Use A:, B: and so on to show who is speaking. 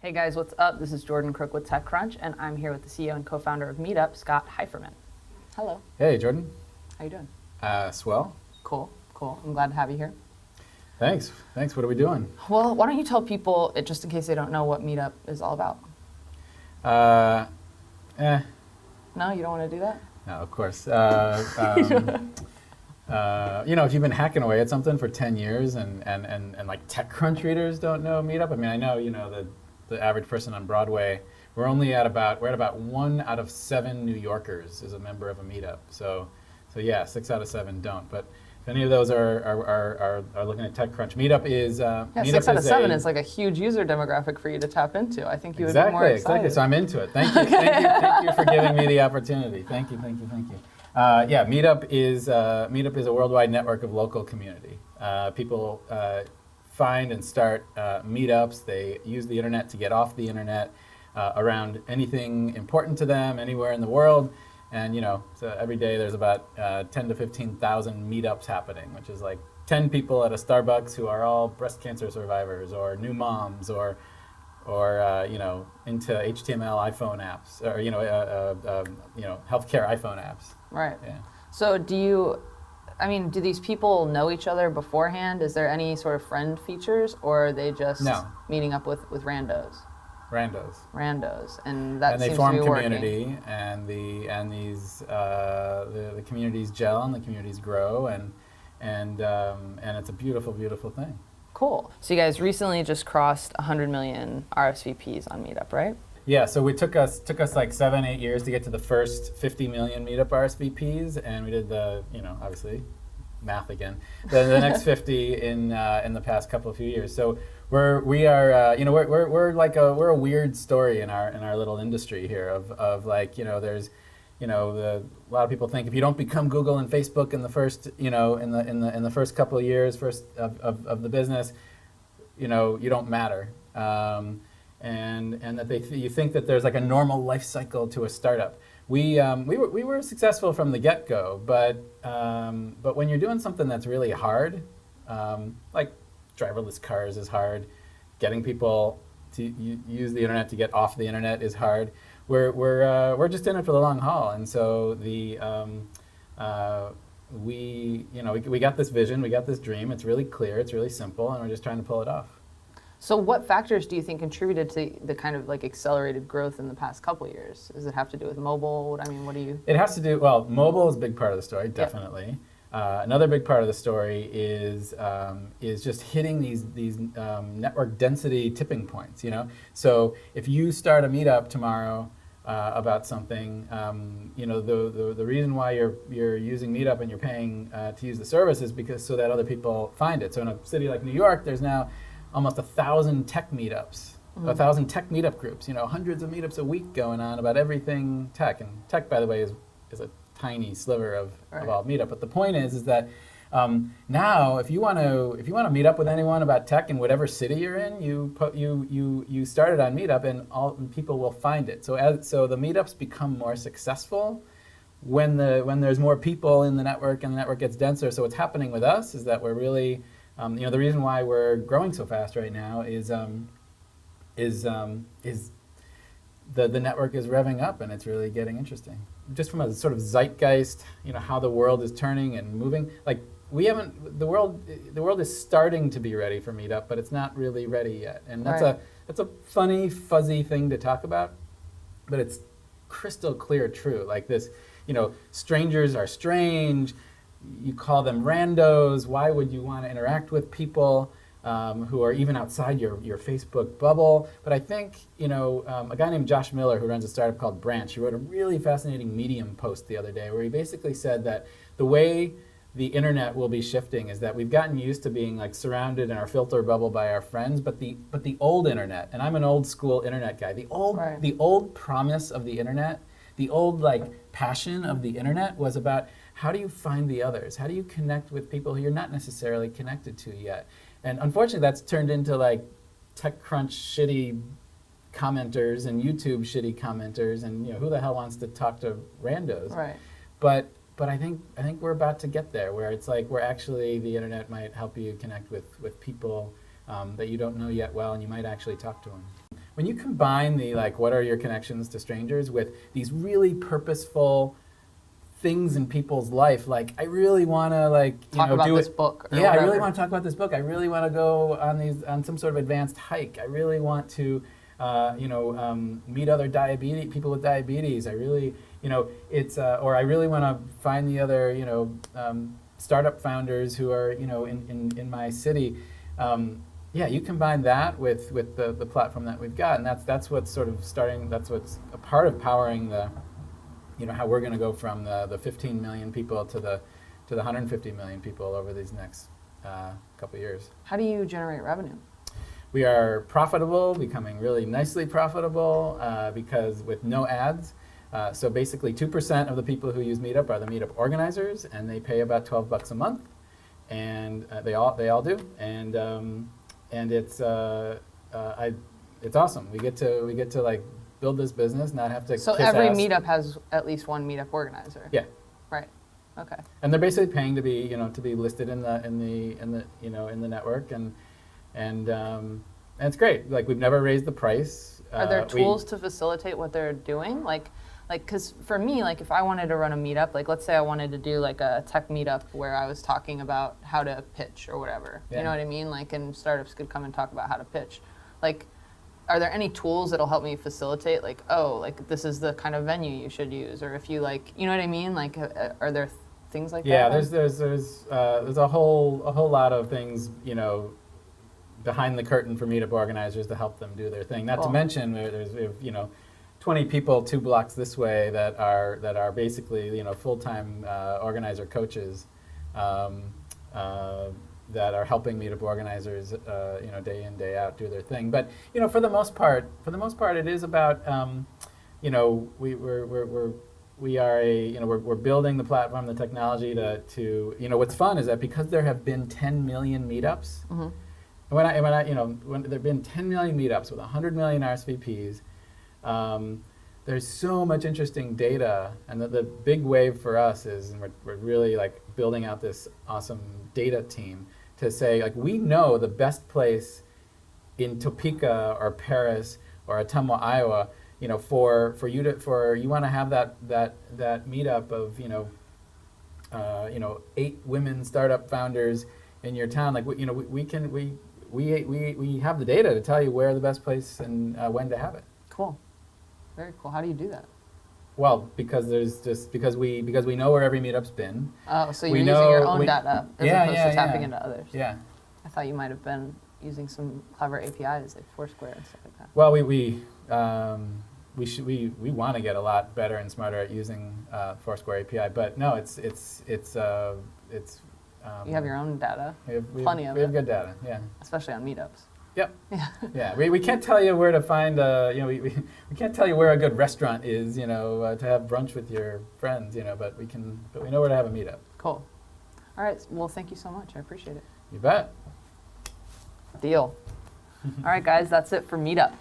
A: Hey guys, what's up? This is Jordan Crook with TechCrunch, and I'm here with the CEO and co-founder of Meetup, Scott Heiferman. Hello.
B: Hey, Jordan.
A: How you doing?
B: Swell.
A: Cool. I'm glad to have you here.
B: Thanks. What are we doing?
A: Well, why don't you tell people, just in case they don't know, what Meetup is all about? No, you don't want to do that?
B: No, of course. If you've been hacking away at something for 10 years and like TechCrunch readers don't know Meetup, I mean, I know, the average person on Broadway, we're at about 1 out of 7 New Yorkers is a member of a Meetup. So yeah, 6 out of 7 don't. But if any of those are looking at TechCrunch, Meetup is Meetup
A: 6 out of 7 is like a huge user demographic for you to tap into. I think you would be more excited.
B: Exactly. So I'm into it. Thank you. Thank you for giving me the opportunity. Thank you. Meetup is a worldwide network of local community. People find and start meetups. They use the internet to get off the internet around anything important to them anywhere in the world. And so every day there's about 10 to 15,000 meetups happening, which is like 10 people at a Starbucks who are all breast cancer survivors or new moms or into HTML iPhone apps or healthcare iPhone apps.
A: Right.
B: Yeah.
A: So do these people know each other beforehand? Is there any sort of friend features, or are they just meeting up with randos? Randos, and that seems to be working. And they form community,
B: and the communities gel and the communities grow, and it's a beautiful, beautiful thing.
A: Cool. So you guys recently just crossed 100 million RSVPs on Meetup, right?
B: Yeah, so it took us like 7-8 years to get to the first 50 million Meetup RSVPs, and we did obviously math again, the next 50 in the past few years. So we're a weird story in our little industry here of like there's a lot of people think if you don't become Google and Facebook in the first in the first couple of years of the business, you don't matter. And that you think that there's like a normal life cycle to a startup. We were successful from the get-go, but when you're doing something that's really hard, like driverless cars is hard, getting people to use the internet to get off the internet is hard. We're just in it for the long haul, and so we got this vision, we got this dream. It's really clear, it's really simple, and we're just trying to pull it off.
A: So what factors do you think contributed to the kind of like accelerated growth in the past couple of years? Does it have to do with mobile? What do you?
B: It has to do, mobile is a big part of the story, definitely. Yep. Another big part of the story is just hitting these network density tipping points, So if you start a meetup tomorrow about something, the reason why you're using Meetup and you're paying to use the service is because so that other people find it. So in a city like New York, there's now almost 1,000 tech meetups, 1,000 tech meetup groups, hundreds of meetups a week going on about everything tech. And tech, by the way, is a tiny sliver of all meetup. But the point is that now if you want to meet up with anyone about tech in whatever city you're in, you start it on Meetup and people will find it. So the meetups become more successful when there's more people in the network and the network gets denser. So what's happening with us is that we're really the reason why we're growing so fast right now is the network is revving up and it's really getting interesting. Just from a sort of zeitgeist, how the world is turning and moving. Like the world is starting to be ready for Meetup, but it's not really ready yet. And that's a funny, fuzzy thing to talk about, but it's crystal clear true. Like this, strangers are strange. You call them randos. Why would you want to interact with people who are even outside your Facebook bubble? But I think, a guy named Josh Miller who runs a startup called Branch, he wrote a really fascinating Medium post the other day where he basically said that the way the internet will be shifting is that we've gotten used to being like surrounded in our filter bubble by our friends, but the old internet, and I'm an old school internet guy, the old promise of the internet, the old like passion of the internet was about how do you find the others? How do you connect with people who you're not necessarily connected to yet? And unfortunately, that's turned into like TechCrunch shitty commenters and YouTube shitty commenters, and who the hell wants to talk to randos?
A: Right.
B: But I think we're about to get there, where it's like the internet might help you connect with people that you don't know yet well, and you might actually talk to them. When you combine the what are your connections to strangers with these really purposeful things in people's life, I really want to
A: talk about this book.
B: Or whatever. I really want to talk about this book. I really want to go on some sort of advanced hike. I really want to meet other people with diabetes. I really or I really want to find the other startup founders who are in my city. You combine that with the platform that we've got, and that's what's sort of starting. That's what's a part of powering the how we're going to go from the 15 million people to the 150 million people over these next couple of years.
A: How do you generate revenue?
B: We are profitable, becoming really nicely profitable because with no ads. So basically 2% of the people who use Meetup are the Meetup organizers, and they pay about $12 a month, and they all do, and it's awesome. We get to build this business, not have to.
A: So every Meetup has at least one Meetup organizer.
B: Yeah.
A: Right. Okay.
B: And they're basically paying to be listed in the network, and it's great. We've never raised the price.
A: Are there tools to facilitate what they're doing? Because for me, if I wanted to run a Meetup, let's say I wanted to do a tech Meetup where I was talking about how to pitch or whatever. Yeah. You know what I mean? And startups could come and talk about how to pitch. Are there any tools that'll help me facilitate? This is the kind of venue you should use, or if you you know what I mean? Are there things like that?
B: Yeah, there's a whole lot of things behind the curtain for Meetup organizers to help them do their thing. Not to mention we have 20 people 2 blocks this way that are basically full-time organizer coaches that are helping Meetup organizers day in, day out do their thing. But for the most part it is about we're building the platform, the technology to what's fun is that because there have been 10 million Meetups. Mm-hmm. When there have been 10 million Meetups with 100 million RSVPs, there's so much interesting data, and the big wave for us is, and we're really building out this awesome data team to say we know the best place in Topeka or Paris or Ottumwa, Iowa, for you want to have that meetup of 8 women startup founders in your town. We have the data to tell you where the best place and when to have it.
A: Cool. Very cool. How do you do that?
B: Well, because we know where every meetup's been.
A: Oh, so you're using your own data as opposed to tapping into others.
B: Yeah.
A: I thought you might have been using some clever APIs like Foursquare and stuff like that.
B: Well, we want to get a lot better and smarter at using Foursquare API, but no, it's.
A: You have your own data.
B: Plenty of it. We have good data. Yeah.
A: Especially on meetups.
B: Yep. Yeah. Yeah. We can't tell you where to find we can't tell you where a good restaurant is, to have brunch with your friends, but we know where to have a meetup.
A: Cool. All right. Well, thank you so much. I appreciate it.
B: You bet.
A: Deal. All right, guys, that's it for Meetup.